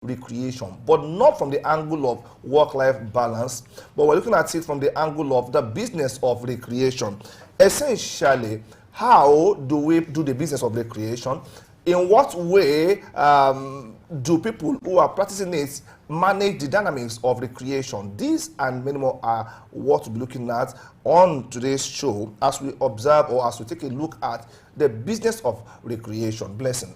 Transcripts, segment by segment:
recreation, but not from the angle of work-life balance, but we're looking at it from the angle of the business of recreation. Essentially, how do we do the business of recreation? In what way do people who are practicing it manage the dynamics of recreation? These and many more are what we'll be looking at on today's show as we observe or as we take a look at the business of recreation. Blessing.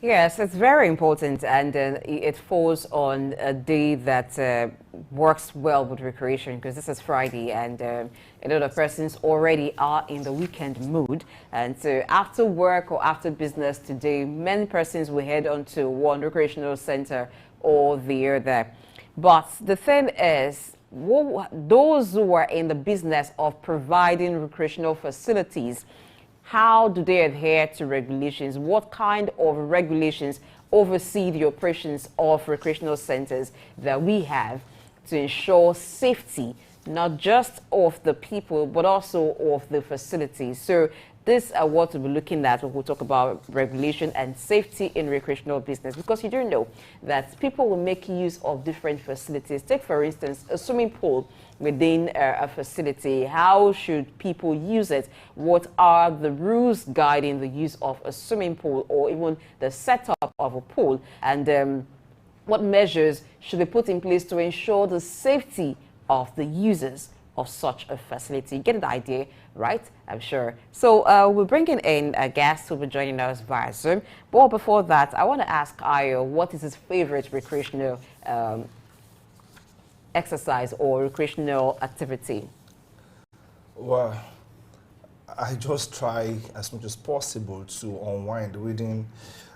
Yes, it's very important, and it falls on a day that works well with recreation, because this is Friday, and a lot of persons already are in the weekend mood. And so after work or after business today, many persons will head on to one recreational center or the other. But the thing is, those who are in the business of providing recreational facilities, how do they adhere to regulations? What kind of regulations oversee the operations of recreational centers that we have to ensure safety, not just of the people, but also of the facilities? So this is what we'll be looking at when we talk about regulation and safety in recreational business, because you do know that people will make use of different facilities. Take, for instance, a swimming pool within a facility. How should people use it? What are the rules guiding the use of a swimming pool or even the setup of a pool? And what measures should be put in place to ensure the safety of the users of such a facility? Get an idea, right? I'm sure. So we're bringing in a guest who will be joining us via Zoom. But before that, I want to ask Ayo, what is his favorite recreational exercise or recreational activity? Well, I just try as much as possible to unwind reading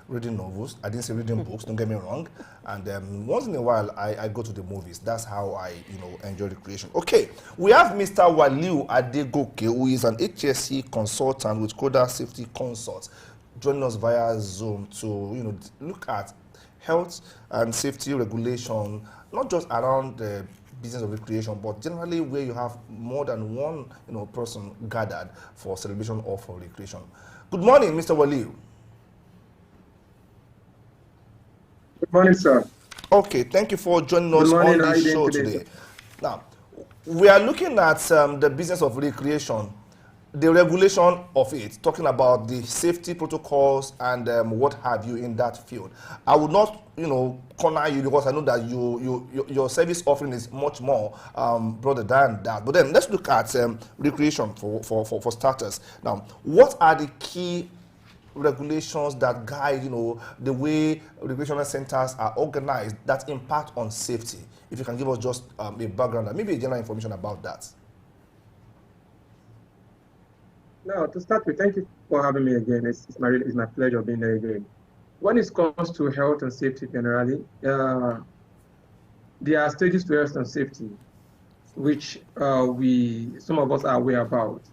novels. I didn't say reading books, don't get me wrong. And once in a while, I go to the movies. That's how I, enjoy recreation. Okay, we have Mr. Waliu Adegoke, who is an HSC consultant with Coda Safety Consult, joining us via Zoom to, look at health and safety regulation, not just around the business of recreation, but generally where you have more than one, person gathered for celebration or for recreation. Good morning, Mr. Waliu. Good morning, sir. Okay, thank you for joining us on this show today. Now, we are looking at the business of recreation, the regulation of it, talking about the safety protocols and what have you in that field. I would not, corner you, because I know that your service offering is much more broader than that. But then let's look at recreation for starters. Now, what are the key regulations that guide, the way recreational centers are organized that impact on safety? If you can give us just a background and maybe general information about that. No, to start with, thank you for having me again. It's my pleasure being there again. When it comes to health and safety generally, there are stages to health and safety, which some of us are aware about.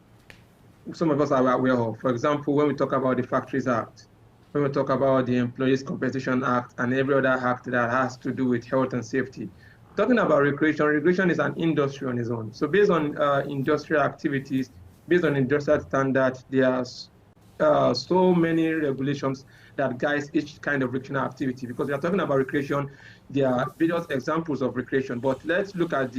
Some of us are aware of. For example, when we talk about the Factories Act, when we talk about the Employees Compensation Act, and every other act that has to do with health and safety. Talking about recreation is an industry on its own. So based on industrial activities, based on industrial standards, there are so many regulations that guides each kind of recreational activity. Because we are talking about recreation, there are various examples of recreation. But let's look at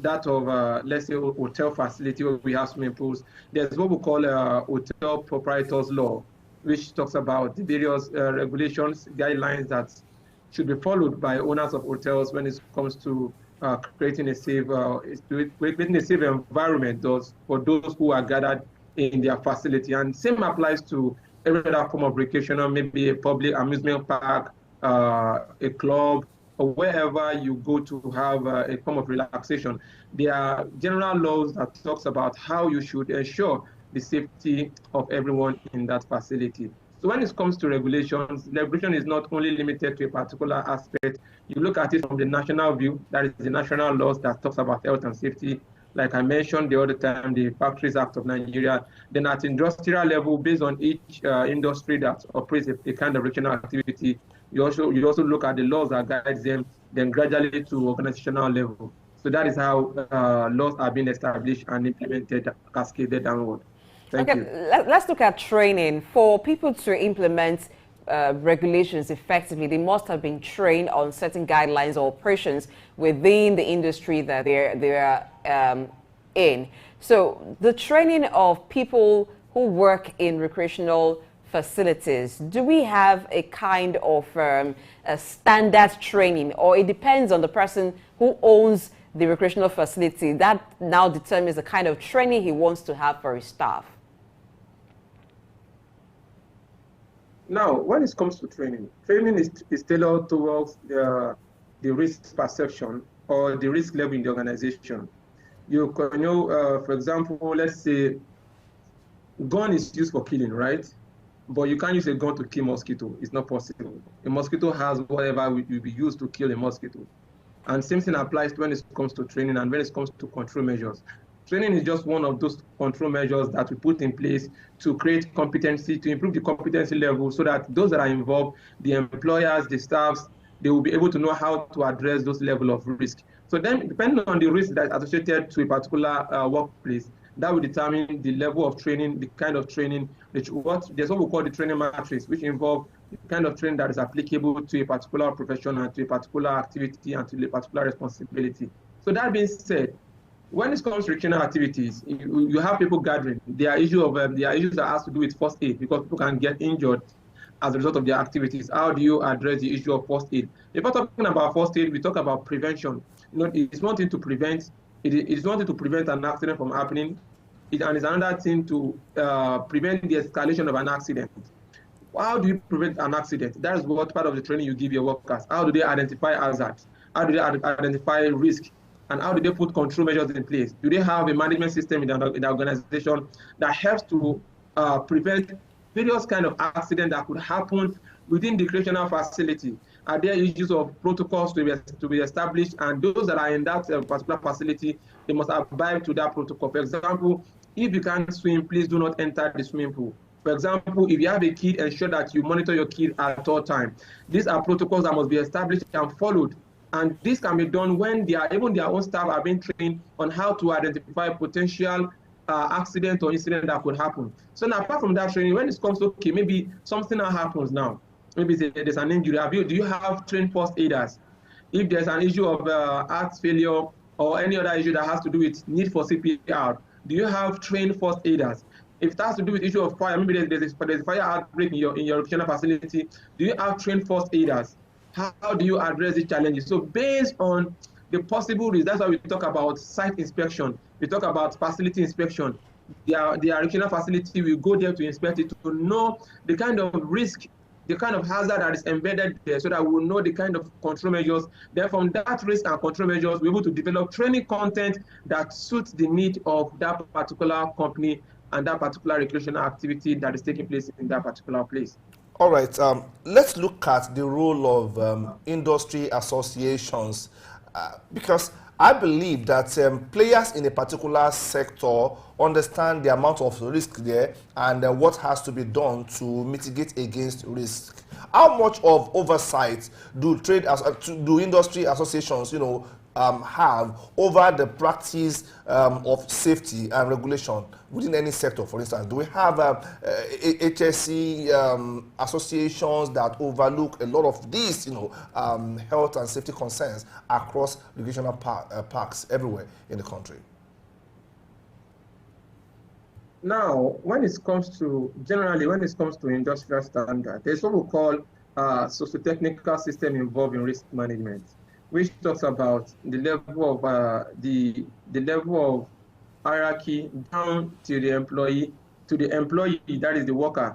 that of, let's say, hotel facility where we have swimming pools. There's what we call a hotel proprietors law, which talks about the various regulations, guidelines that should be followed by owners of hotels when it comes to creating a safe environment for those who are gathered in their facility. And same applies to every other form of recreational, maybe a public amusement park, a club, or wherever you go to have a form of relaxation. There are general laws that talks about how you should ensure the safety of everyone in that facility. So when it comes to regulations, regulation is not only limited to a particular aspect. You look at it from the national view, that is the national laws that talks about health and safety. Like I mentioned the other time, the Factories Act of Nigeria. Then at industrial level, based on each industry that operates a kind of recreational activity, you also look at the laws that guide them, then gradually to organizational level. So that is how laws are being established and implemented, cascaded downward. Thank you. Let's look at training for people to implement regulations effectively, they must have been trained on certain guidelines or operations within the industry that they're in. So the training of people who work in recreational facilities, do we have a kind of a standard training, or it depends on the person who owns the recreational facility that now determines the kind of training he wants to have for his staff? Now, when it comes to training, training is tailored towards the risk perception or the risk level in the organization. You know, for example, let's say gun is used for killing, right? But you can't use a gun to kill mosquito. It's not possible. A mosquito has whatever will be used to kill a mosquito. And same thing applies when it comes to training and when it comes to control measures. Training is just one of those control measures that we put in place to create competency, to improve the competency level so that those that are involved, the employers, the staffs, they will be able to know how to address those level of risk. So then, depending on the risk that's associated to a particular workplace, that will determine the level of training, the kind of training, there's what we call the training matrix, which involve the kind of training that is applicable to a particular profession and to a particular activity and to a particular responsibility. So that being said, when it comes to recreational activities, you have people gathering. There are issues that has to do with first aid because people can get injured as a result of their activities. How do you address the issue of first aid? If we're talking about first aid, we talk about prevention. You know, it's one thing to prevent. It's one thing to prevent an accident from happening, and it's another thing to prevent the escalation of an accident. How do you prevent an accident? That is what part of the training you give your workers. How do they identify hazards? How do they identify risk? And how do they put control measures in place? Do they have a management system in the organization that helps to prevent various kind of accidents that could happen within the recreational facility? Are there issues of protocols to be established? And those that are in that particular facility, they must abide to that protocol. For example, if you can't swim, please do not enter the swimming pool. For example, if you have a kid, ensure that you monitor your kid at all times. These are protocols that must be established and followed. And this can be done when even their own staff are being trained on how to identify potential accident or incident that could happen. So now, apart from that training, when it comes to, okay, maybe something that happens now, maybe there's an injury, do you have trained first aiders? If there's an issue of heart failure or any other issue that has to do with need for CPR, do you have trained first aiders? If it has to do with issue of fire, maybe there's a fire outbreak in your recreational facility, do you have trained first aiders? How do you address the challenges? So based on the possible risk, that's why we talk about site inspection. We talk about facility inspection. The recreational facility, we go there to inspect it to know the kind of risk, the kind of hazard that is embedded there so that we'll know the kind of control measures. Then from that risk and control measures, we're able to develop training content that suits the need of that particular company and that particular recreational activity that is taking place in that particular place. All right, let's look at the role of industry associations because I believe that players in a particular sector understand the amount of risk there and what has to be done to mitigate against risk. How much of oversight do industry associations, have over the practice of safety and regulation within any sector? For instance, do we have HSC associations that overlook a lot of these, health and safety concerns across recreational parks everywhere in the country? Now, when it comes to industrial standard, there's what we call socio-technical system involved in risk management, which talks about the level of the level of hierarchy down to the employee, that is the worker,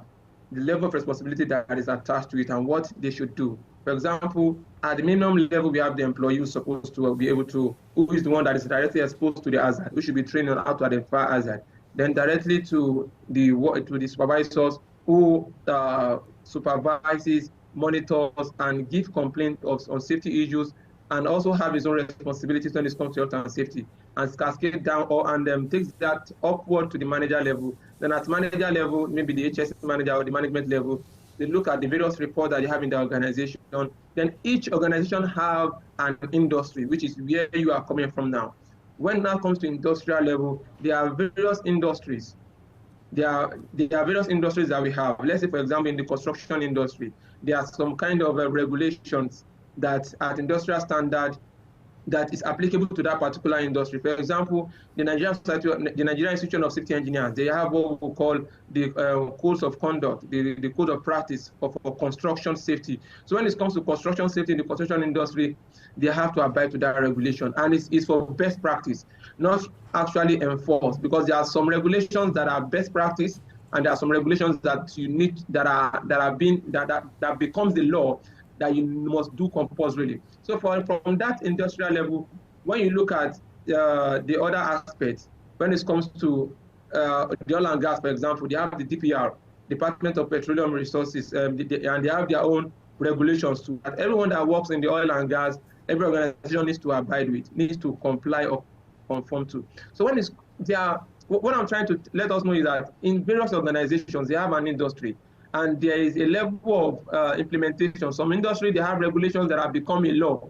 the level of responsibility that is attached to it and what they should do. For example, at the minimum level, we have the employee who's supposed to be able to, who is the one that is directly exposed to the hazard, who should be trained on how to identify hazard. Then directly to the supervisors who supervises, monitors, and give complaint on safety issues, and also have his own responsibilities when it comes to health and safety, and cascade down and takes that upward to the manager level. Then at manager level, maybe the HS manager or the management level, they look at the various reports that you have in the organization. Then each organization have an industry, which is where you are coming from now. When that comes to industrial level, there are various industries there are various industries that we have. Let's say, for example, in the construction industry, there are some kind of regulations that at industrial standard that is applicable to that particular industry. For example, the Nigerian Institute of Safety Engineers, they have what we call the codes of conduct, the code of practice for construction safety. So when it comes to construction safety in the construction industry, they have to abide to that regulation, and it's for best practice, not actually enforced, because there are some regulations that are best practice, and there are some regulations that you need that becomes the law that you must do compulsorily. So from that industrial level, when you look at the other aspects, when it comes to the oil and gas, for example, they have the DPR, Department of Petroleum Resources, and they have their own regulations too. That everyone that works in the oil and gas, every organization needs to abide with, needs to comply or conform to. So what I'm trying to let us know is that in various organizations, they have an industry, and there is a level of implementation. Some industry, they have regulations that have become a law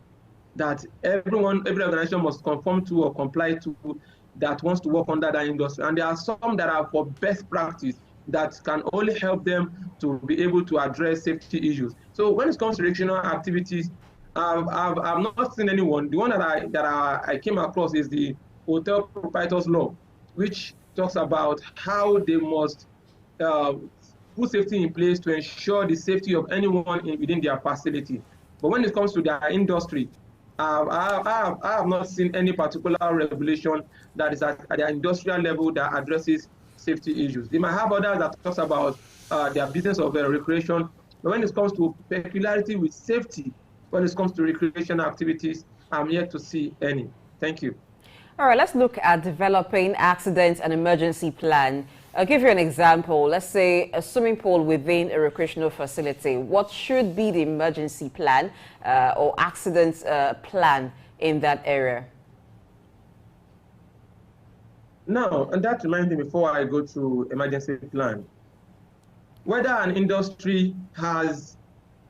that every organization must conform to or comply to, that wants to work under that industry. And there are some that are for best practice that can only help them to be able to address safety issues. So when it comes to recreational activities, I've not seen anyone. The one that I came across is the Hotel Proprietors Law, which talks about how they must put safety in place to ensure the safety of anyone within their facility. But when it comes to their industry, I have not seen any particular regulation that is at their industrial level that addresses safety issues. They might have others that talks about their business of recreation, but when it comes to peculiarity with safety, when it comes to recreational activities, I'm yet to see any. Thank you. All right, let's look at developing accident and emergency plan. I'll give you an example. Let's say a swimming pool within a recreational facility. What should be the emergency plan or accident plan in that area? Now, and that reminds me before I go to emergency plan, whether an industry has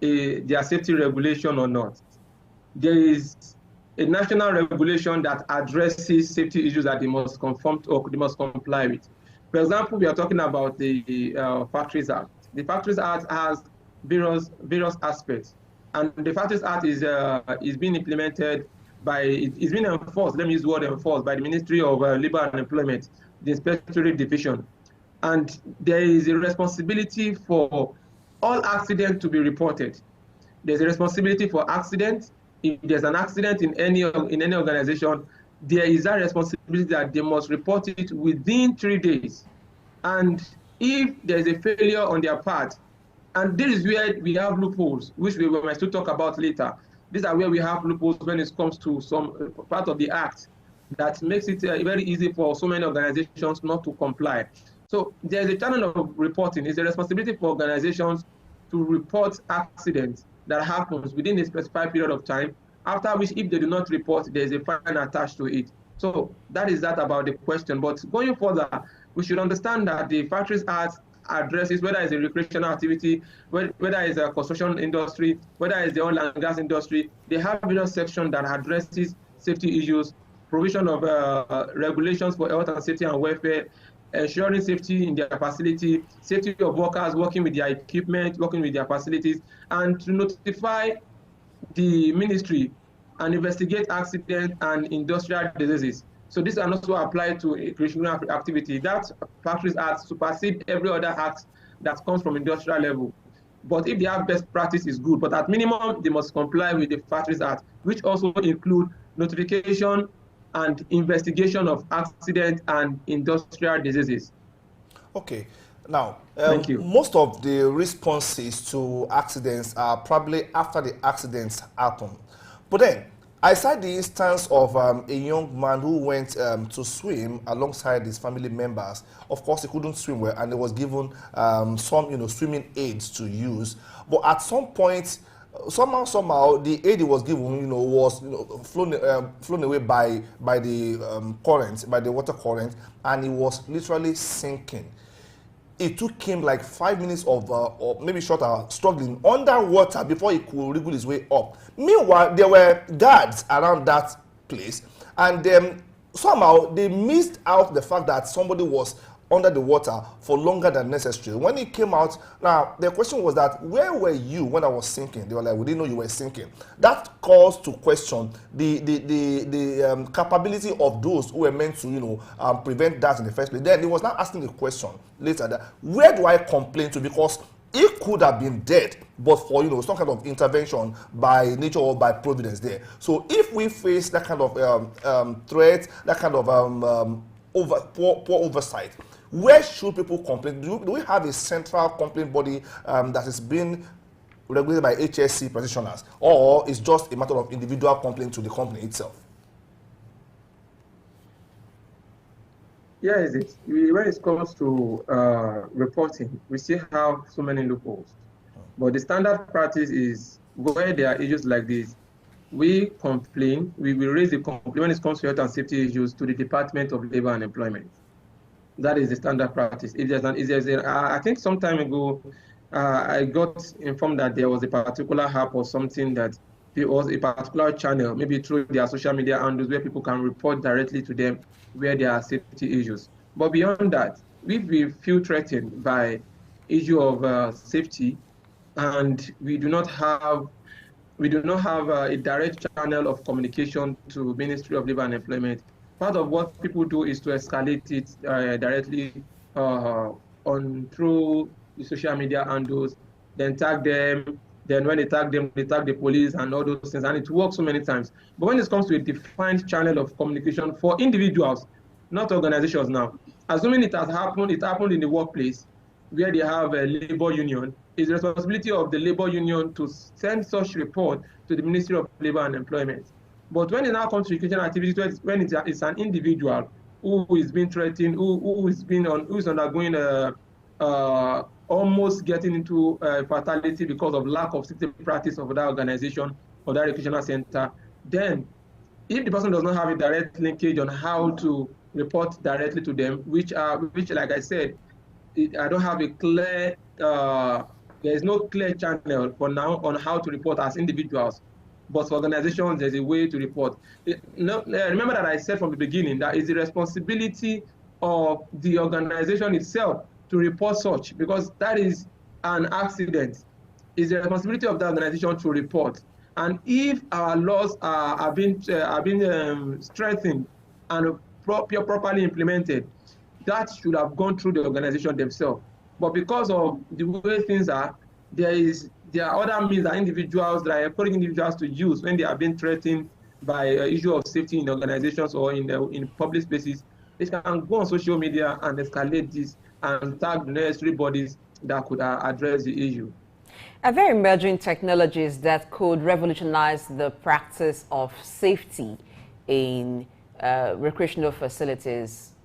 their safety regulation or not, there is a national regulation that addresses safety issues that they must conform to or they must comply with. For example, we are talking about the Factories Act. The Factories Act has various aspects, and the Factories Act is being implemented it's being enforced. Let me use the word enforced by the Ministry of Labor and Employment, the Inspectorate Division, and there is a responsibility for all accidents to be reported. There's a responsibility for accidents. If there's an accident in any organization, there is a responsibility that they must report it within 3 days. And if there's a failure on their part, and this is where we have loopholes, which we might still talk about later. These are where we have loopholes when it comes to some part of the act that makes it very easy for so many organizations not to comply. So there's a channel of reporting. It's a responsibility for organizations to report accidents that happens within a specified period of time, after which, if they do not report, there's a fine attached to it. So that is that about the question. But going further, we should understand that the Factories Act addresses whether it's a recreational activity, whether it's a construction industry, whether it's the oil and gas industry. They have various sections that addresses safety issues, provision of regulations for health and safety and welfare, ensuring safety in their facility, safety of workers working with their equipment, working with their facilities, and to notify the ministry and investigate accidents and industrial diseases. So these are also applied to recreational activity. That Factories Act supersedes every other act that comes from industrial level. But if they have best practice, is good. But at minimum, they must comply with the Factories Act, which also include notification and investigation of accident and industrial diseases. Okay. Now, Thank you. most of the responses to accidents are probably after the accidents happen. But then, I cite the instance of a young man who went to swim alongside his family members. Of course, he couldn't swim well, and he was given some, swimming aids to use. But at some point, somehow, the aid he was given, was flown away by the current, by the water current, and he was literally sinking. It took him like 5 minutes of, or maybe shorter, struggling underwater before he could wriggle his way up. Meanwhile, there were guards around that place, and somehow they missed out the fact that somebody was under the water for longer than necessary. When it came out, now the question was that, where were you when I was sinking? They were like, we didn't know you were sinking. That calls to question the capability of those who were meant to, you know, prevent that in the first place. Then he was not asking the question later that, where do I complain to? Because it could have been dead, but for, you know, some kind of intervention by nature or by providence there. So if we face that kind of threat, that kind of poor oversight, where should people complain? Do we have a central complaint body that is being regulated by HSC practitioners, or is just a matter of individual complaint to the company itself? Yeah, is it? When it comes to reporting, we still have so many loopholes. But the standard practice is, where there are issues like this, we complain, we will raise the complaint when it comes to health and safety issues to the Department of Labor and Employment. That is the standard practice. I think some time ago, I got informed that there was a particular app or something that there was a particular channel, maybe through their social media handles, where people can report directly to them where there are safety issues. But beyond that, if we feel threatened by issue of safety, and we do not have a direct channel of communication to Ministry of Labor and Employment, part of what people do is to escalate it directly through the social media handles, then tag them. Then when they tag them, they tag the police and all those things, and it works so many times. But when it comes to a defined channel of communication for individuals, not organizations now, assuming it happened in the workplace where they have a labor union, it's the responsibility of the labor union to send such report to the Ministry of Labor and Employment. But when it now comes to recreational activities, when it's an individual who is being threatened, who is undergoing almost getting into fatality because of lack of safety practice of that organization or that recreational center, then if the person does not have a direct linkage on how to report directly to them, which like I said, I don't have a clear, there is no clear channel for now on how to report as individuals. But for organizations, there's a way to report. Remember that I said from the beginning that it's the responsibility of the organization itself to report such, because that is an accident. It's the responsibility of the organization to report. And if our laws are being strengthened and properly implemented, that should have gone through the organization themselves. But because of the way things are, there are other means that individuals, that are encouraging individuals to use when they are being threatened by issue of safety in organizations or in public spaces. They can go on social media and escalate this and tag the necessary bodies that could address the issue. Are there emerging technologies that could revolutionize the practice of safety in recreational facilities?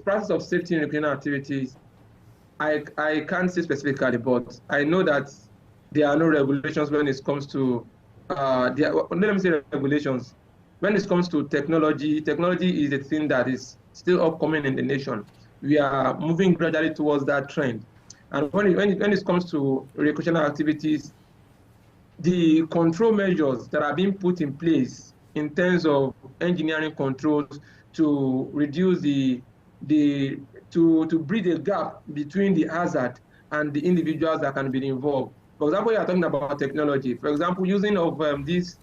Practice of safety in recreational activities, I can't say specifically, but I know that there are no regulations when it comes to, let me say regulations. When it comes to technology, technology is a thing that is still upcoming in the nation. We are moving gradually towards that trend. And when it comes to recreational activities, the control measures that are being put in place in terms of engineering controls to reduce to bridge a gap between the hazard and the individuals that can be involved. For example, you are talking about technology. For example, using of this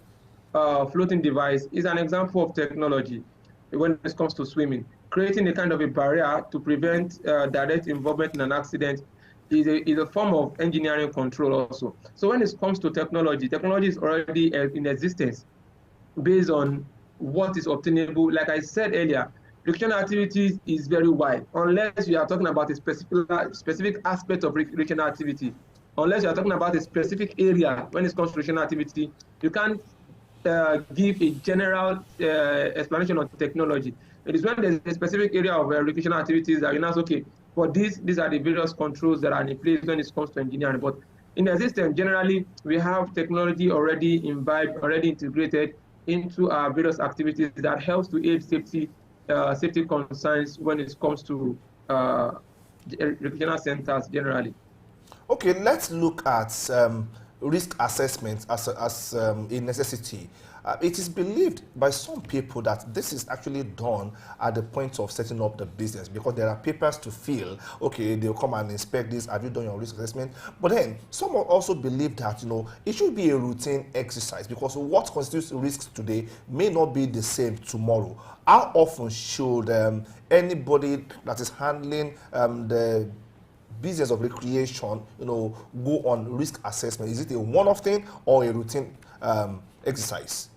floating device is an example of technology when it comes to swimming. Creating a kind of a barrier to prevent direct involvement in an accident is a form of engineering control also. So when it comes to technology, technology is already in existence based on what is obtainable. Like I said earlier, recreational activities is very wide. Unless you are talking about a specific aspect of recreational activity, unless you are talking about a specific area when it comes to recreational activity, you can't give a general explanation of technology. It is when there's a specific area of recreational activities that you know, okay, for these are the various controls that are in place when it comes to engineering. But in the system, generally, we have technology already imbibed, already integrated into our various activities that helps to aid safety concerns when it comes to recreational centers generally. Okay, let's look at risk assessment as a necessity. It is believed by some people that this is actually done at the point of setting up the business, because there are papers to fill. Okay, they'll come and inspect this. Have you done your risk assessment? But then some also believe that it should be a routine exercise, because what constitutes risks today may not be the same tomorrow. How often should anybody that is handling the business of recreation, go on risk assessment? Is it a one-off thing or a routine exercise?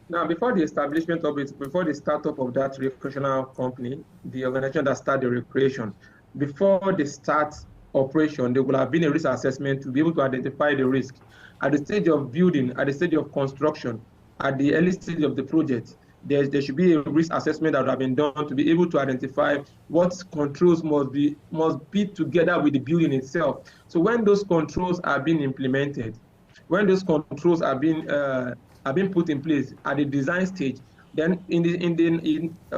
Now, before the establishment of it, before the startup of that recreational company, the organization that started the recreation, before they start operation, there will have been a risk assessment to be able to identify the risk. At the stage of building, at the stage of construction, at the early stage of the project, there should be a risk assessment that would have been done to be able to identify what controls must be together with the building itself. So when those controls are being implemented, when those controls are being put in place at the design stage, then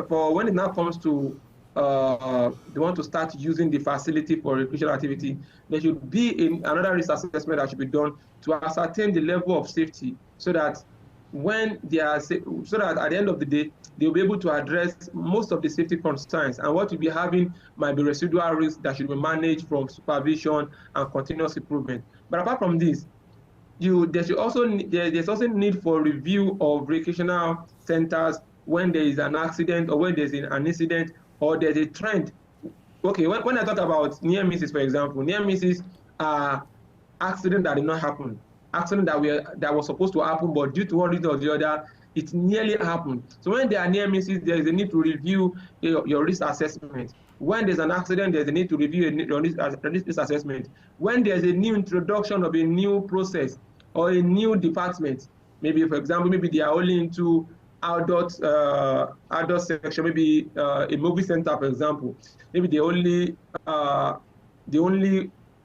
for when it now comes to they want to start using the facility for recreational activity, there should be another risk assessment that should be done to ascertain the level of safety, so that at the end of the day, they'll be able to address most of the safety concerns, and what we'll be having might be residual risks that should be managed from supervision and continuous improvement. But apart from this, there's also need for review of recreational centers when there is an accident, or when there's an incident, or there's a trend. Okay, when I talk about near misses, for example, near misses are accidents that did not happen, accident that was supposed to happen, but due to one reason or the other, it nearly happened. So when there are near misses, there is a need to review your risk assessment. When there's an accident, there's a need to review your risk assessment. When there's a new introduction of a new process or a new department, maybe, for example, maybe they are only into adult section, maybe a movie center, for example. Maybe they only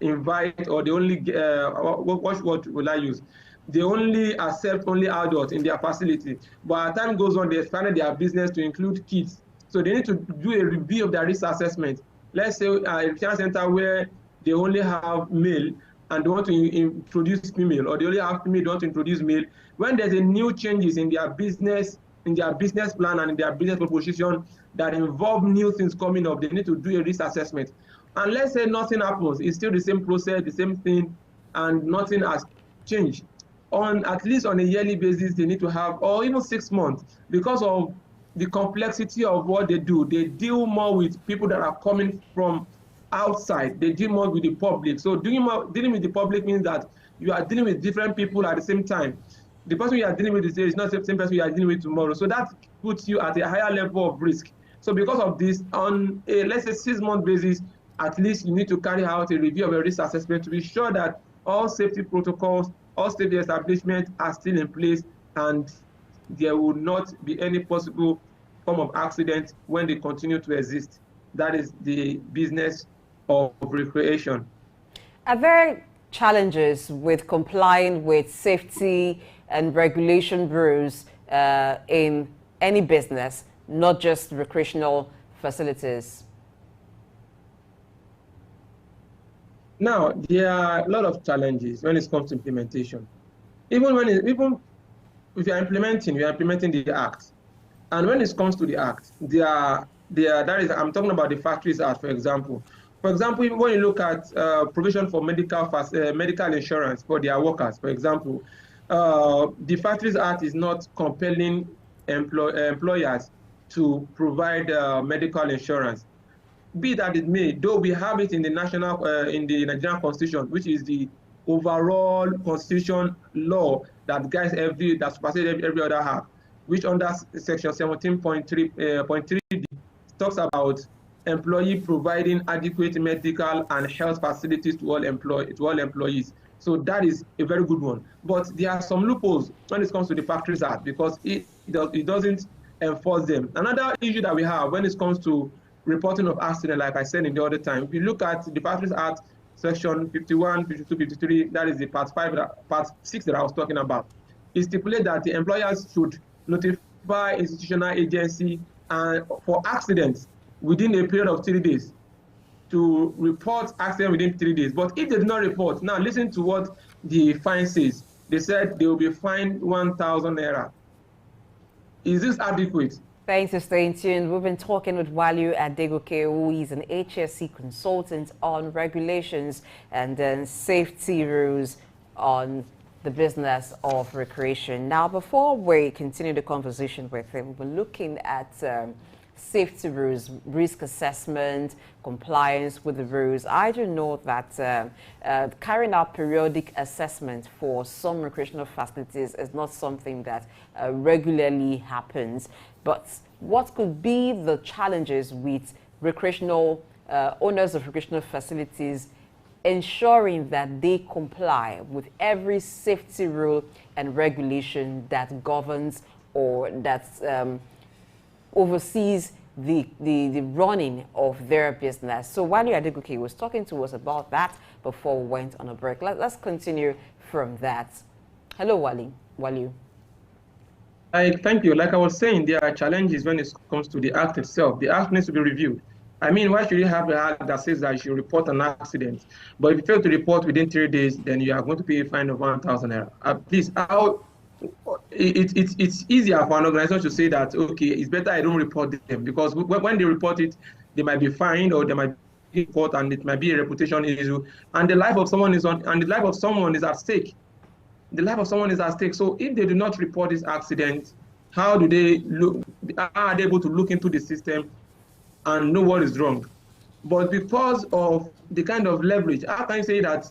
invite, or they only what will I use? They only accept only adults in their facility. But as time goes on, they expanded their business to include kids. So they need to do a review of their risk assessment. Let's say a care center where they only have male and they want to introduce female, or they only have female, they want to introduce male. When there's a new changes in their business plan and in their business proposition that involve new things coming up, they need to do a risk assessment. And let's say nothing happens, it's still the same process, the same thing, and nothing has changed. At least on a yearly basis, they need to have, or even 6 months, because of the complexity of what they do. They deal more with people that are coming from outside. They deal more with the public. So dealing with the public means that you are dealing with different people at the same time. The person you are dealing with today is not the same person you are dealing with tomorrow. So that puts you at a higher level of risk. So because of this, on a, let's say, 6-month basis, at least you need to carry out a review of a risk assessment to be sure that all safety protocols, all safety establishments are still in place, and there will not be any possible form of accident when they continue to exist. That is the business of recreation. Are there challenges with complying with safety and regulation rules in any business, not just recreational facilities? Now, there are a lot of challenges when it comes to implementation. Even if you are implementing the Act. And when it comes to the Act, I'm talking about the Factories Act, for example. For example, when you look at provision for medical insurance for their workers, for example, the Factories Act is not compelling employers to provide medical insurance. Be that it may, though we have it in the Nigerian Constitution, which is the overall constitution law that guides that supersedes every other act, which under section 17.3 talks about employee providing adequate medical and health facilities to all employees. So that is a very good one. But there are some loopholes when it comes to the Factories Act, because it doesn't enforce them. Another issue that we have when it comes to reporting of accident, like I said in the other time, if you look at the Factories Act, section 51, 52, 53, that is the part 6 that I was talking about. It stipulates that the employers should notify institutional agency for accidents within a period of 3 days to report accident within 3 days. But if they do not report, now listen to what the fine says. They said they will be fined 1,000 naira. Is this adequate? Thanks for staying tuned. We've been talking with Waliu Adegoke, who is an HSC consultant on regulations and then safety rules on the business of recreation. Now, before we continue the conversation with him, we're looking at safety rules, risk assessment, compliance with the rules. I do know that carrying out periodic assessment for some recreational facilities is not something that regularly happens. But what could be the challenges with recreational owners of recreational facilities ensuring that they comply with every safety rule and regulation that governs or that oversees the running of their business? So Waliu Adegoke was talking to us about that before we went on a break. Let's continue from that. Hello, Waliu. Thank you. Like I was saying, there are challenges when it comes to the act itself. The act needs to be reviewed. I mean, why should you have an act that says that you should report an accident? But if you fail to report within 3 days, then you are going to pay a fine of 1,000 naira. Please, it's easier for an organization to say that, okay, it's better I don't report them, because when they report it, they might be fined or they might be in court, and it might be a reputation issue, and the life of someone is at stake. The life of someone is at stake. So if they do not report this accident, how are they able to look into the system and know what is wrong? But because of the kind of leverage, how can you say that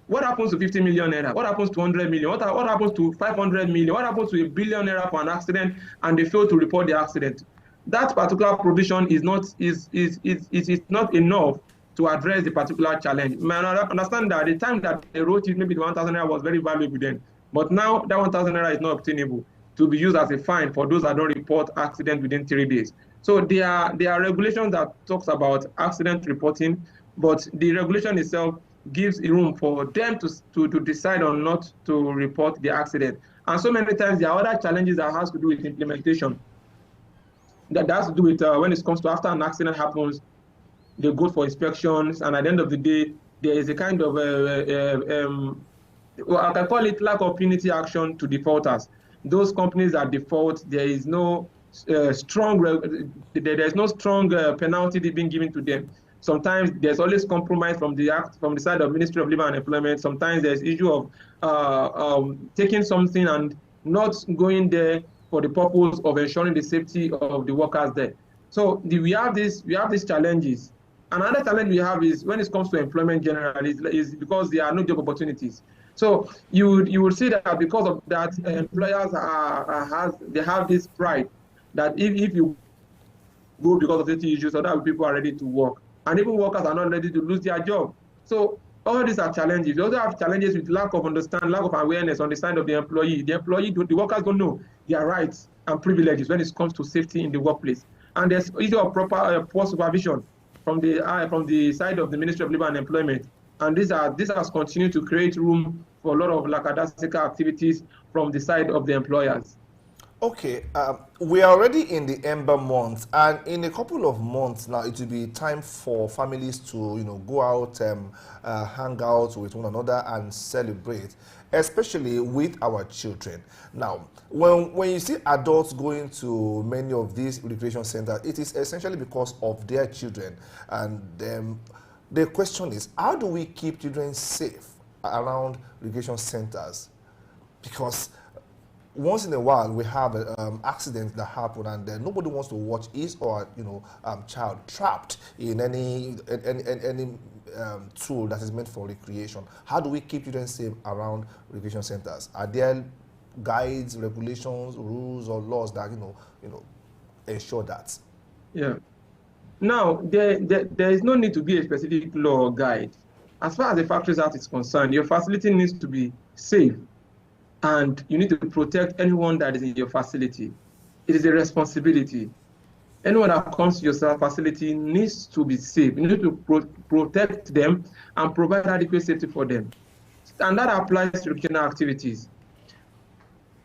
what happens to 50 million naira? What happens to 100 million? What happens to 500 million? What happens to $1 billion naira for an accident and they fail to report the accident? That particular provision is not enough to address the particular challenge. You may understand that at the time that they wrote it, maybe the 1,000 naira was very valuable then. But now that 1,000 naira is not obtainable to be used as a fine for those that don't report accident within 3 days. So there are regulations that talks about accident reporting, but the regulation itself gives room for them to decide on not to report the accident. And so many times there are other challenges that has to do with implementation. That has to do with when it comes to after an accident happens, they go for inspections, and at the end of the day, there is a kind of I can call it lack of punitive action to defaulters. Those companies that default, there is no strong penalty being given to them. Sometimes there's always compromise from the side of Ministry of Labor and Employment. Sometimes there's issue of taking something and not going there for the purpose of ensuring the safety of the workers there. So we have these challenges. Another challenge we have is when it comes to employment generally is because there are no job opportunities. So you would see that because of that, employers have this pride that if you go because of safety issues, other people are ready to work, and even workers are not ready to lose their job. So all these are challenges. We also have challenges with lack of understanding, lack of awareness on the side of the employee. The workers don't know their rights and privileges when it comes to safety in the workplace. And there's issue of proper poor supervision from the side of the Ministry of Labor and Employment. And this has continued to create room for a lot of lackadaisical activities from the side of the employers. Okay, we are already in the Ember month, and in a couple of months now, it will be time for families to, go out, hang out with one another and celebrate, especially with our children. Now, when you see adults going to many of these recreation centers, it is essentially because of their children, and the question is, how do we keep children safe around recreation centers? Because once in a while we have accidents that happen, and nobody wants to watch his or child trapped in any tool that is meant for recreation. How do we keep children safe around recreation centers? Are there guides, regulations, rules, or laws that ensure that? Yeah. Now there is no need to be a specific law or guide. As far as the Factories Act is concerned, your facility needs to be safe, and you need to protect anyone that is in your facility. It is a responsibility. Anyone that comes to your facility needs to be safe. You need to protect them and provide adequate safety for them. And that applies to recreational activities.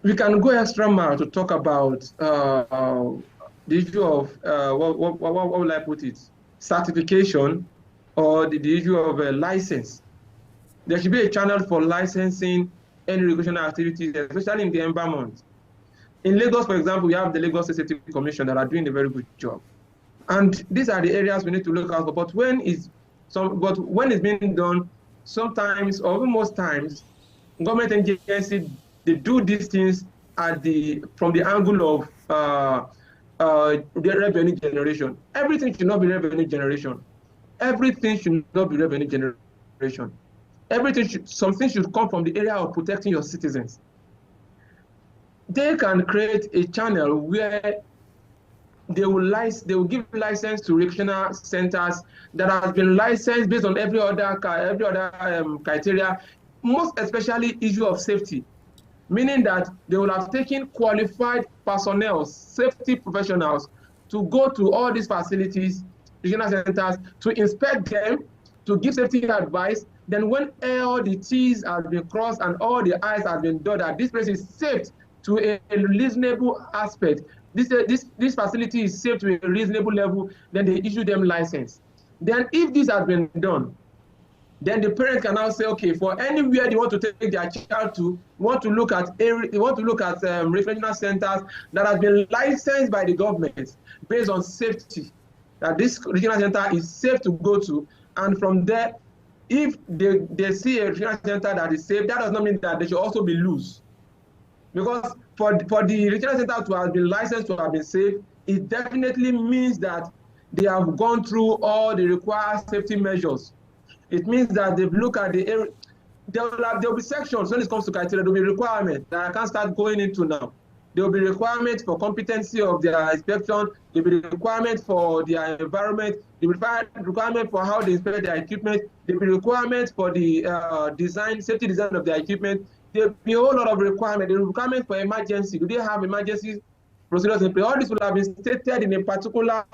We can go extra mile to talk about the issue of, what will I put it? certification or the issue of a license. There should be a channel for licensing any recreational activities, especially in the ember month. In Lagos, for example, we have the Lagos Safety Commission that are doing a very good job. And these are the areas we need to look out for. But when it's being done, sometimes or even most times, government agencies, they do these things from the angle of the revenue generation. Everything should not be revenue generation. Everything should not be revenue generation. Something should come from the area of protecting your citizens. They can create a channel where they will give license to recreational centers that have been licensed based on every other criteria, most especially issue of safety, meaning that they will have taken qualified personnel, safety professionals, to go to all these facilities, regional centers, to inspect them, to give safety advice. Then when all the T's have been crossed and all the I's have been dotted, this place is safe to a reasonable aspect. This facility is safe to a reasonable level, then they issue them license. Then if this has been done, then the parents can now say, okay, for anywhere they want to take their child to, want to look at recreational centers that have been licensed by the government based on safety, that this regional center is safe to go to. And from there, if they see a regional center that is safe, that does not mean that they should also be loose. Because for the regional center to have been licensed to have been safe, it definitely means that they have gone through all the required safety measures. It means that they've looked at the area. There will be sections when it comes to criteria. There will be requirements that I can't start going into now. There will be requirements for competency of their inspection. There will be requirements for their environment. There will be requirement for how they inspect their equipment. There will be requirements for the safety design of their equipment. There will be a whole lot of requirements. There will be requirements for emergency. Do they have emergency procedures in place? All this will have been stated in a particular,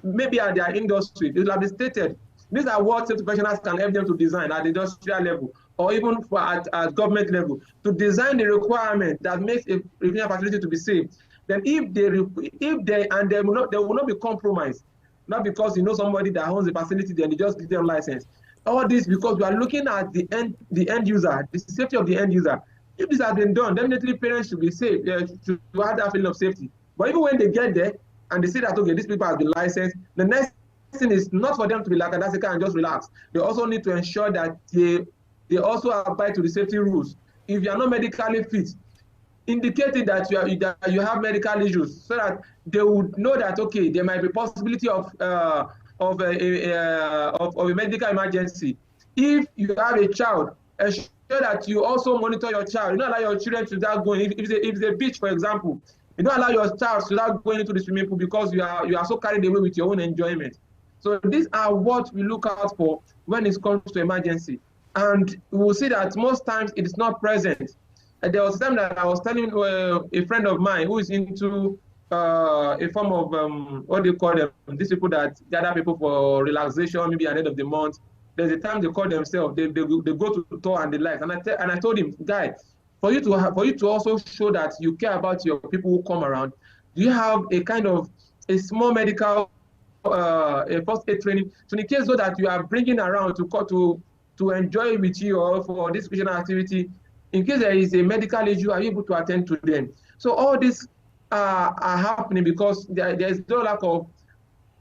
maybe at their industry. It will have been stated. These are what safety professionals can help them to design at the industrial level or even at government level, to design the requirement that makes a recreational facility to be safe. Then they will not be compromised, not because you know somebody that owns the facility, then they just give them license. All this because we are looking at the end user, the safety of the end user. If this has been done, definitely parents should be safe, to have that feeling of safety. But even when they get there and they see that, okay, these people have been licensed, the next thing is not for them to be like a and just relax. They also need to ensure that they also abide to the safety rules. If you are not medically fit, indicating that you have medical issues, so that they would know that, okay, there might be possibility of a medical emergency. If you have a child, ensure that you also monitor your child. You don't allow your children to start going. If it's a beach, for example, you don't allow your child to start going into the swimming pool because you are so carried away with your own enjoyment. So these are what we look out for when it comes to emergency. And we will see that most times it is not present. There was a time that I was telling a friend of mine who is into a form of, what do you call them? These people that gather people for relaxation, maybe at the end of the month. There's a time they call themselves, they go to the tour and the likes. And I told him, guy, for you to also show that you care about your people who come around, do you have a kind of a small medical a first aid training, so in case so that you are bringing around to enjoy with you or for this recreational activity, in case there is a medical issue, are you able to attend to them? So all these are happening because there is no lack of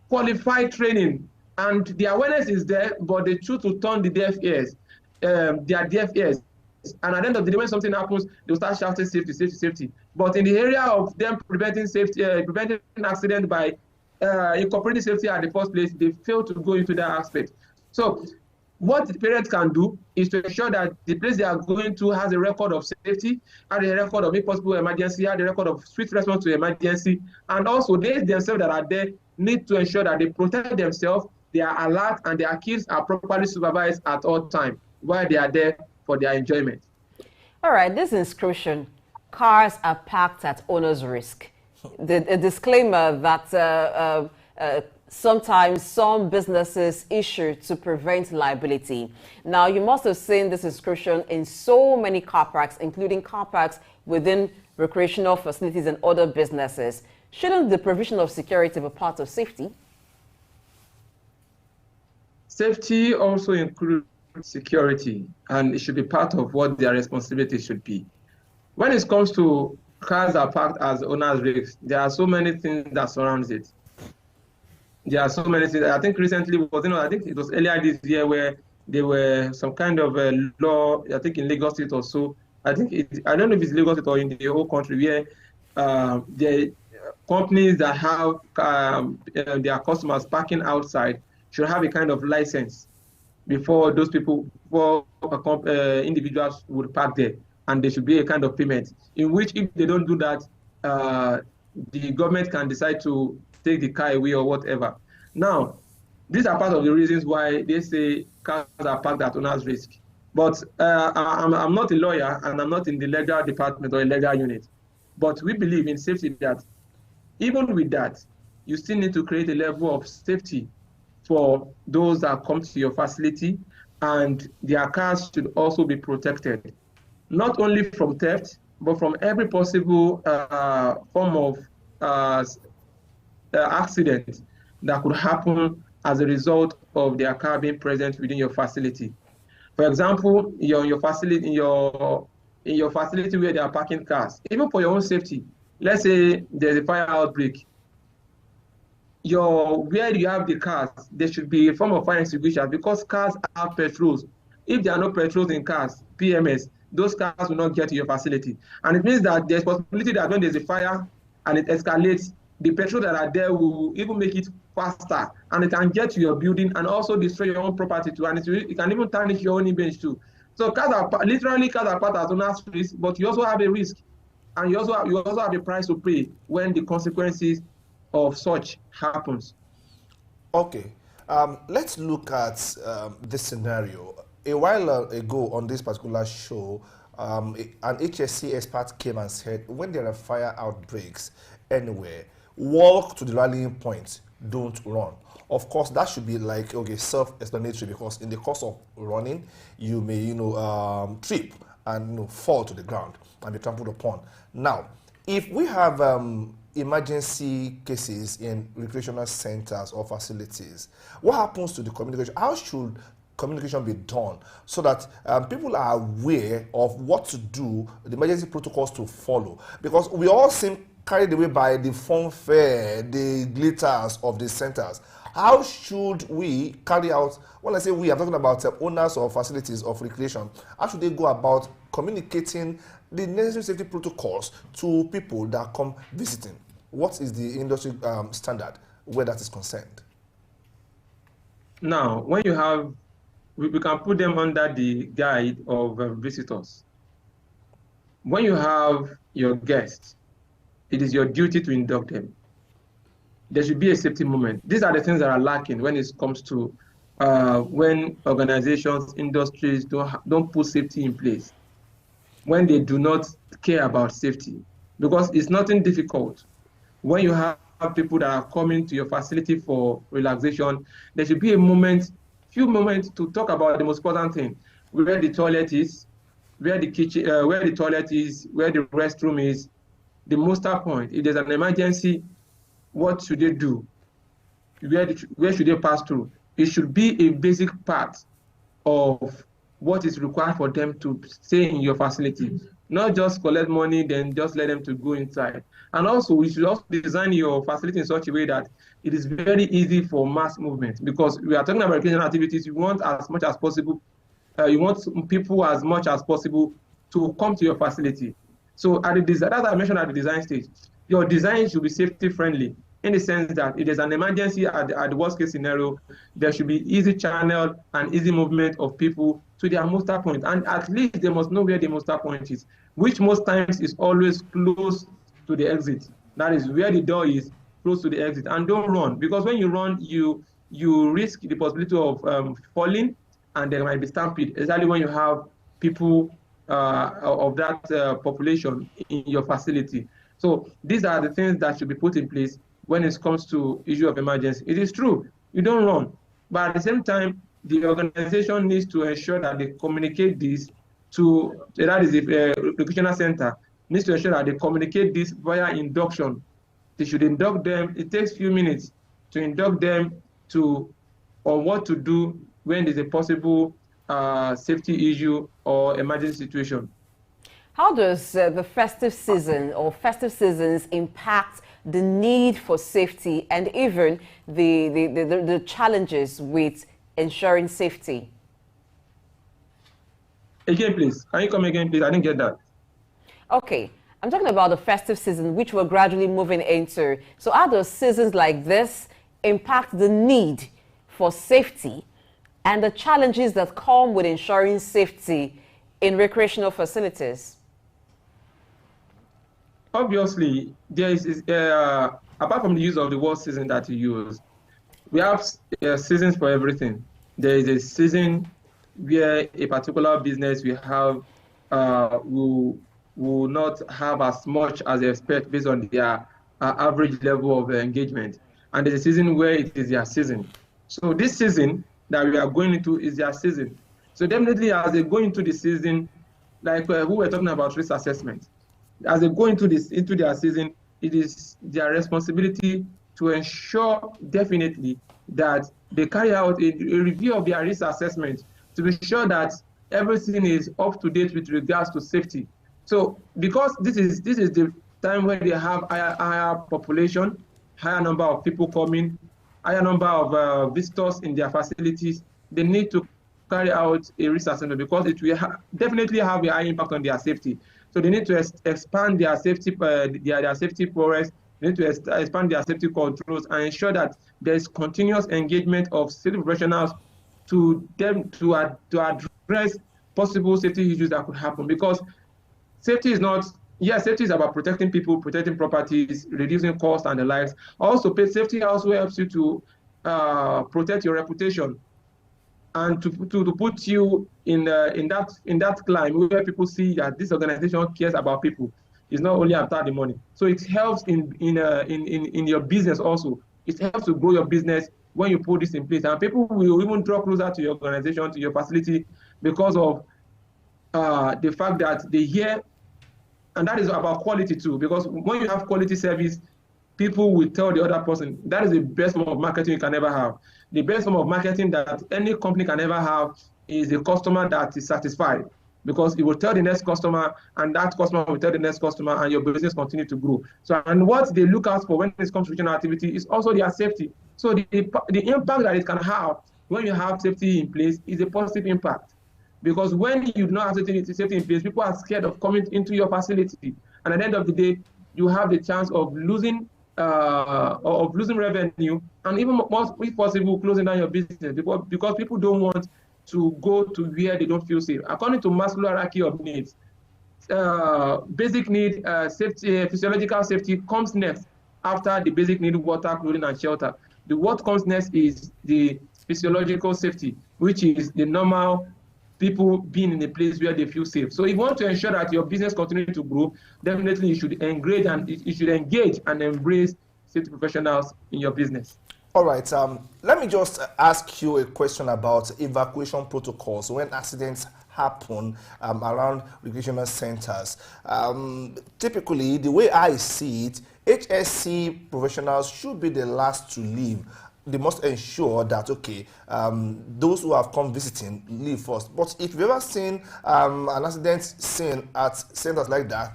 qualified training, and the awareness is there, but they choose to turn the deaf ears, their deaf ears. And at the end of the day, when something happens, they'll start shouting safety, safety, safety. But in the area of them preventing accident by incorporating safety at the first place, they fail to go into that aspect. So what the parents can do is to ensure that the place they are going to has a record of safety, has a record of possible emergency, has a record of swift response to emergency, and also they themselves that are there need to ensure that they protect themselves, they are alert, and their kids are properly supervised at all times while they are there for their enjoyment. All right, this inscription, cars are parked at owner's risk. The disclaimer that sometimes some businesses issue to prevent liability. Now, you must have seen this inscription in so many car parks, including car parks within recreational facilities and other businesses. Shouldn't the provision of security be part of safety? Safety also includes security, and it should be part of what their responsibility should be. When it comes to cars that are parked as owner's rigs, there are so many things that surrounds it. There are so many things. I think recently was, I think it was earlier this year where there were some kind of law, I think in Lagos State or so. I don't know if it's Lagos State or in the whole country where the companies that have their customers parking outside should have a kind of license before those people, before individuals would park there, and there should be a kind of payment in which if they don't do that, the government can decide to take the car away or whatever. Now, these are part of the reasons why they say cars are parked at owner's risk. But I'm not a lawyer and I'm not in the legal department or a legal unit. But we believe in safety that even with that, you still need to create a level of safety for those that come to your facility, and their cars should also be protected, not only from theft, but from every possible form of accident that could happen as a result of their car being present within your facility. For example, your facility, in your facility where they are parking cars, even for your own safety, let's say there's a fire outbreak, where you have the cars, there should be a form of fire extinguisher because cars have petrols. If there are no petrols in cars, PMS, those cars will not get to your facility. And it means that there's possibility that when there's a fire and it escalates, the petrol that are there will even make it faster, and it can get to your building and also destroy your own property too, and it can even tarnish your own image too. So cars are part as owner's risk, but you also have a risk, and you also have a price to pay when the consequences of such happens. Okay, let's look at this scenario. A while ago on this particular show, an HSC expert came and said, when there are fire outbreaks anywhere, walk to the rallying point, don't run. Of course, that should be like, okay, self-explanatory, because in the course of running, you may, trip and fall to the ground and be trampled upon. Now, if we have emergency cases in recreational centers or facilities, what happens to the communication? How should communication be done so that people are aware of what to do, the emergency protocols to follow? Because we all seem carried away by the fanfare, the glitters of the centers. How should we carry out, when I say we, I'm talking about owners of facilities of recreation, how should they go about communicating the necessary safety protocols to people that come visiting? What is the industry standard where that is concerned? Now, when you have, we can put them under the guide of visitors. When you have your guests, it is your duty to induct them. There should be a safety moment. These are the things that are lacking when it comes to when organizations, industries don't put safety in place, when they do not care about safety, because it's nothing difficult. When you have people that are coming to your facility for relaxation, there should be a few moments to talk about the most important thing: where the toilet is, where the kitchen, where the toilet is, where the restroom is, the muster point. If there's an emergency, what should they do? Where should they pass through? It should be a basic part of what is required for them to stay in your facility. Not just collect money, then just let them to go inside. And also, we should also design your facility in such a way that it is very easy for mass movement, because we are talking about recreational activities. You want as much as possible, you want people as much as possible to come to your facility. So at the design, as I mentioned at the design stage, your design should be safety friendly, in the sense that if there's an emergency at the worst case scenario, there should be easy channel and easy movement of people to their muster point. And at least they must know where the muster point is, which most times is always close to the exit. That is where the door is, close to the exit. And don't run, because when you run, you risk the possibility of falling, and there might be stampede, especially when you have people of that population in your facility. So these are the things that should be put in place when it comes to issue of emergency. It is true, you don't run, but at the same time, the organization needs to ensure that they communicate this to, that is the recreational center, needs to ensure that they communicate this via induction. They should induct them. It takes few minutes to induct them to on what to do when there's a possible safety issue or emergency situation. How does the festive season or festive seasons impact the need for safety and even the challenges with ensuring safety? Again, please. Can you come again, please? I didn't get that. Okay, I'm talking about the festive season, which we're gradually moving into. So how does seasons like this impact the need for safety and the challenges that come with ensuring safety in recreational facilities? Obviously, there is apart from the use of the word season that you use, we have seasons for everything. There is a season where a particular business we have will not have as much as they expect based on their average level of engagement. And there's a season where it is their season. So this season that we are going into is their season. So definitely as they go into the season, like who we're talking about risk assessment, as they go into their season, it is their responsibility to ensure definitely that they carry out a review of their risk assessment to be sure that everything is up to date with regards to safety. So because this is the time when they have higher population, higher number of people coming, higher number of visitors in their facilities, they need to carry out a risk assessment because it will definitely have a high impact on their safety. So they need to expand their safety, their safety progress. They need to expand their safety controls and ensure that there is continuous engagement of safety professionals to address possible safety issues that could happen. Because safety is not, yes, safety is about protecting people, protecting properties, reducing costs and the likes. Also, safety also helps you to protect your reputation and to put you in that climb where people see that this organization cares about people. It's not only about the money. So it helps in your business also. It helps to grow your business when you put this in place. And people will even draw closer to your organization, to your facility, because of the fact that they hear, and that is about quality too, because when you have quality service, people will tell the other person. That is the best form of marketing you can ever have. The best form of marketing that any company can ever have is a customer that is satisfied, because it will tell the next customer, and that customer will tell the next customer, and your business continue to grow. So, and what they look out for when it comes to regional activity is also their safety. So the impact that it can have when you have safety in place is a positive impact. Because when you do not have safety in place, people are scared of coming into your facility. And at the end of the day, you have the chance of losing revenue, and even more, if possible, closing down your business, because people don't want to go to where they don't feel safe. According to Maslow hierarchy of needs, basic need, safety, physiological safety comes next after the basic need, water, clothing, and shelter. The what comes next is the physiological safety, which is the normal people being in a place where they feel safe. So if you want to ensure that your business continues to grow, definitely you should engage and embrace safety professionals in your business. All right. Let me just ask you a question about evacuation protocols when accidents happen around recreational centers. Typically, the way I see it, HSC professionals should be the last to leave. They must ensure that, okay, those who have come visiting leave first. But if you've ever seen an accident scene at centers like that,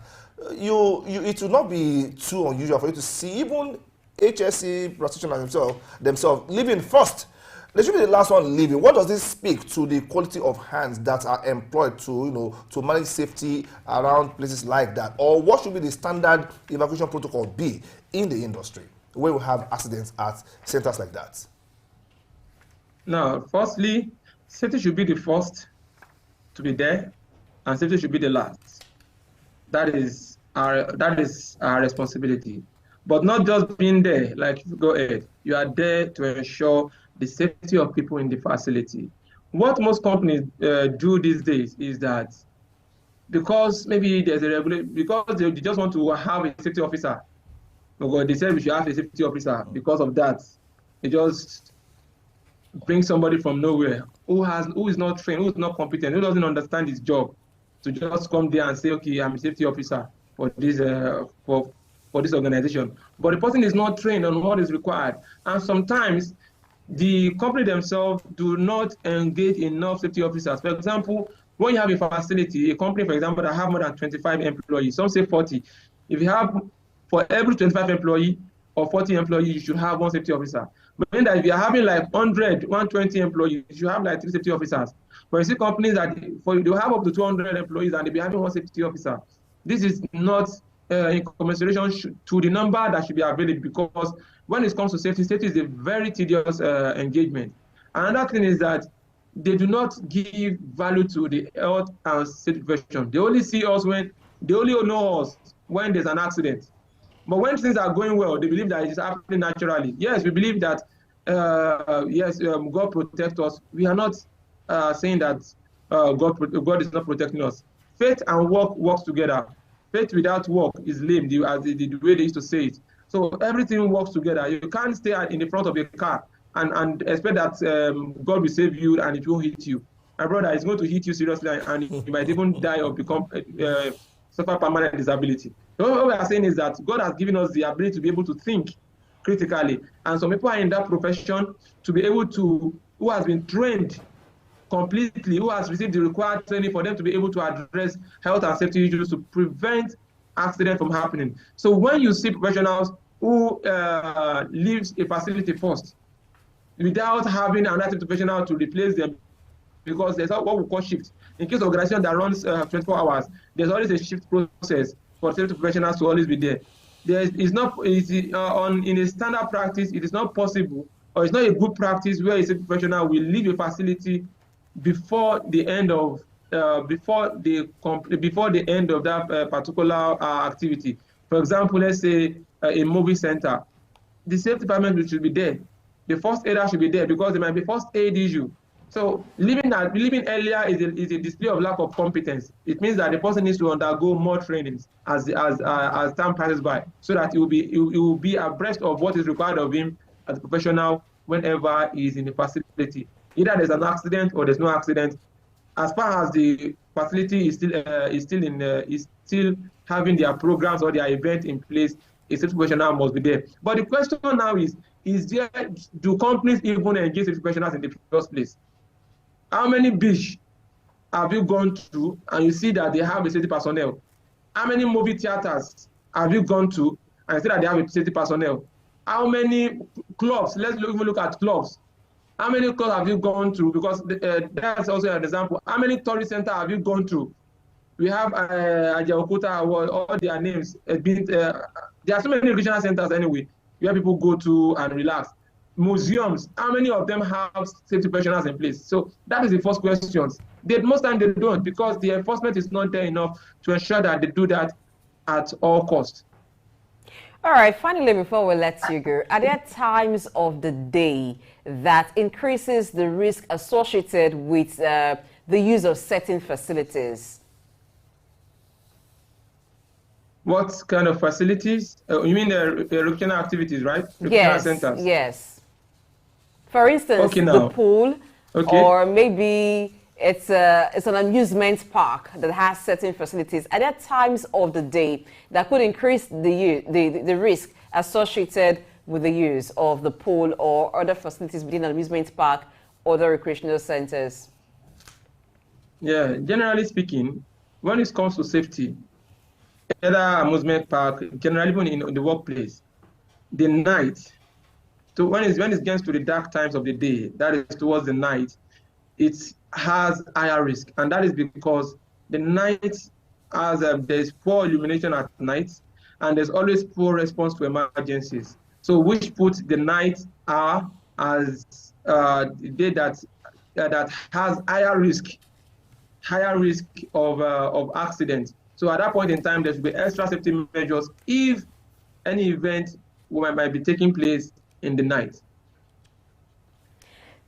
it will not be too unusual for you to see even HSC practitioners themselves leaving first. They should be the last one leaving. What does this speak to the quality of hands that are employed to manage safety around places like that? Or what should be the standard evacuation protocol be in the industry where we have accidents at centers like that? Now, firstly, safety should be the first to be there, and safety should be the last. That is our responsibility. But not just being there, like go ahead. You are there to ensure the safety of people in the facility. What most companies do these days is that because maybe there's a regulation, because they just want to have a safety officer, because they said we should have a safety officer. Because of that, they just bring somebody from nowhere who is not trained, who is not competent, who doesn't understand his job, to just come there and say, okay, I'm a safety officer for this for this organization. But the person is not trained on what is required. And sometimes the company themselves do not engage enough safety officers. For example, when you have a facility, a company, for example, that have more than 25 employees, some say 40. If you have, for every 25 employee or 40 employees, you should have one safety officer. But meaning that if you're having like 100, 120 employees, you should have like 3 safety officers. But you see companies that they have up to 200 employees and they be having one safety officer. This is not in commensuration to the number that should be available, because when it comes to safety, safety is a very tedious engagement. Another thing is that they do not give value to the health and safety profession. They only see us when, they only know us when there's an accident. But when things are going well, they believe that it is happening naturally. Yes, we believe that, yes, God protect us. We are not saying that God is not protecting us. Faith and work works together. Faith without work is lame, the way they used to say it. So everything works together. You can't stay in the front of a car and expect that God will save you and it won't hit you. My brother, it's going to hit you seriously, and you might even die or become suffer permanent disability. So what we are saying is that God has given us the ability to be able to think critically, and some people are in that profession to be able to, who has been trained completely, who has received the required training for them to be able to address health and safety issues to prevent accidents from happening. So when you see professionals who leaves a facility first without having another professional to replace them, because there's what we call shift. In case of organization that runs 24 hours, there's always a shift process for safety professionals to always be there. In a standard practice, it is not possible, or it's not a good practice where a safety professional will leave a facility before the end of that particular activity. For example, let's say a movie center, the safety department should be there. The first aider should be there because there might be first aid issue. So leaving earlier is a display of lack of competence. It means that the person needs to undergo more trainings as time passes by, so that he will be abreast of what is required of him as a professional whenever he is in the facility. Either there's an accident or there's no accident. As far as the facility is still having their programs or their event in place, a safety professional must be there. But the question now is do companies even engage safety professionals in the first place? How many beach have you gone to and you see that they have a safety personnel? How many movie theaters have you gone to and you see that they have a safety personnel? How many clubs? Let's even look at clubs. How many clubs have you gone to? Because that's also an example. How many tourist centers have you gone to? We have Ajaokuta, all their names. There are so many regional centers anyway, where people go to and relax. Museums, how many of them have safety professionals in place? So that is the first question. Most times they don't, because the enforcement is not there enough to ensure that they do that at all costs. All right, finally, before we let you go, are there times of the day that increases the risk associated with the use of certain facilities? What kind of facilities? You mean the recreational activities, right? Recreational centers. Yes. For instance, the pool, or maybe it's an amusement park that has certain facilities. Are there times of the day that could increase the risk associated with the use of the pool or other facilities within an amusement park or the recreational centers? Yeah, generally speaking, when it comes to safety, either amusement park, generally even in the workplace, the night, so when it gets to the dark times of the day, that is towards the night, it has higher risk. And that is because the night there's poor illumination at night, and there's always poor response to emergencies. So which puts the night hour as the day that has higher risk of accident. So at that point in time, there should be extra safety measures if any event might be taking place in the night.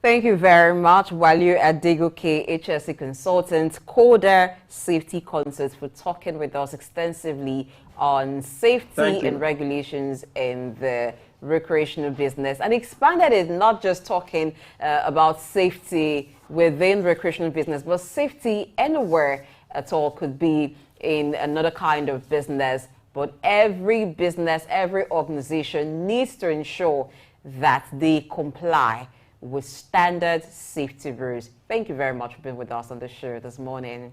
Thank you very much, Waliu Adegoke, HSC consultant, CODA Safety Consult, for talking with us extensively on safety and regulations in the recreational business, and expanded it, not just talking about safety within recreational business, but safety anywhere at all. Could be in another kind of business, but every business, every organization needs to ensure that they comply with standard safety rules. Thank you very much for being with us on the show this morning.